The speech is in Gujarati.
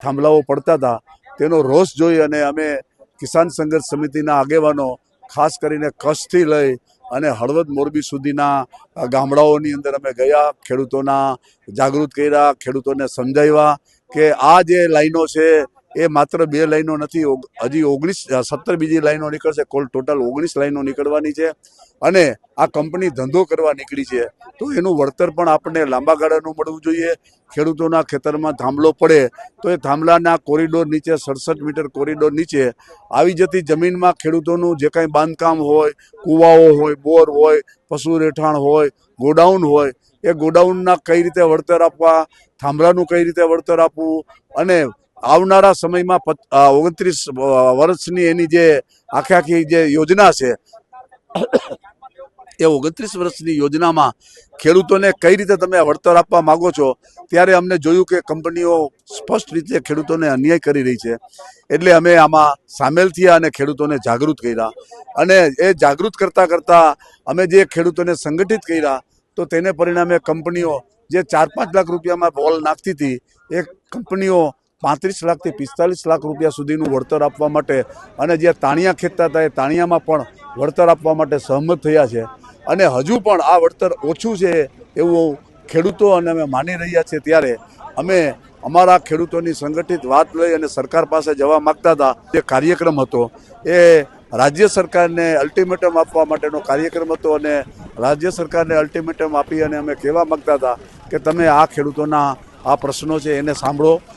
થાંભલાઓ પડતા હતા તેનો રોષ જોઈ અને અમે કિસાન સંઘર્ષ સમિતિના આગેવાનો ખાસ કરીને કચ્છથી લઈ અને હળવદ મોરબી સુધીના ગામડાઓની અંદર અમે ગયા, ખેડૂતોના જાગૃત કર્યા, ખેડૂતોને સમજાવ્યા કે આ જે લાઈનો છે એ માત્ર 2 લાઈનો નથી, હજી 17 બીજી લાઈનો નીકળશે, કુલ ટોટલ 19 લાઈનો નીકળવાની છે અને આ કંપની ધંધો કરવા નીકળી છે તો એનું વળતર પણ આપણને લાંબા ગાળાનું મળવું જોઈએ। ખેડૂતોના ખેતરમાં થાંભલો પડે તો એ થાંભલાના કોરિડોર નીચે 67 મીટર કોરિડોર નીચે આવી જતી જમીનમાં ખેડૂતોનું જે કાંઈ બાંધકામ હોય, કૂવાઓ હોય, બોર હોય, પશુ રહેઠાણ હોય, ગોડાઉન હોય, એ ગોડાઉનના કઈ રીતે વળતર આપવા, થાંભલાનું કઈ રીતે વળતર આપવું અને આવનારા સમયમાં 29 વર્ષની એની જે આખી જે યોજના છે એ 29 વર્ષની યોજનામાં ખેડૂતોને કઈ રીતે તમે વળતર આપવા માગો છો ત્યારે અમને જોયું કે કંપનીઓ સ્પષ્ટ રીતે ખેડૂતોને અન્યાય કરી રહી છે એટલે અમે આમાં સામેલ થયા અને ખેડૂતોને જાગૃત કર્યા અને એ જાગૃત કરતાં અમે જે ખેડૂતોને સંગઠિત કર્યા તો તેને પરિણામે કંપનીઓ જે 4-5 લાખ રૂપિયામાં બોલ નાખતી હતી એ કંપનીઓ 35 લાખથી 45 લાખ રૂપિયા સુધીનું વળતર આપવા માટે અને જે તાણિયા ખેંચતા હતા એ તાણિયામાં પણ વળતર આપવા માટે સહમત થયા છે અને હજુ પણ આ વળતર ઓછું છે એવું ખેડૂતો અને અમે માની રહ્યા છીએ। ત્યારે અમે અમારા ખેડૂતોની સંગઠિત વાત લઈ અને સરકાર પાસે જવા માગતા હતા। જે કાર્યક્રમ હતો એ રાજ્ય સરકારને અલ્ટિમેટમ આપવા માટેનો કાર્યક્રમ હતો અને રાજ્ય સરકારને અલ્ટિમેટમ આપી અને અમે કહેવા માગતા હતા કે તમે આ ખેડૂતોના આ પ્રશ્નો છે એને સાંભળો।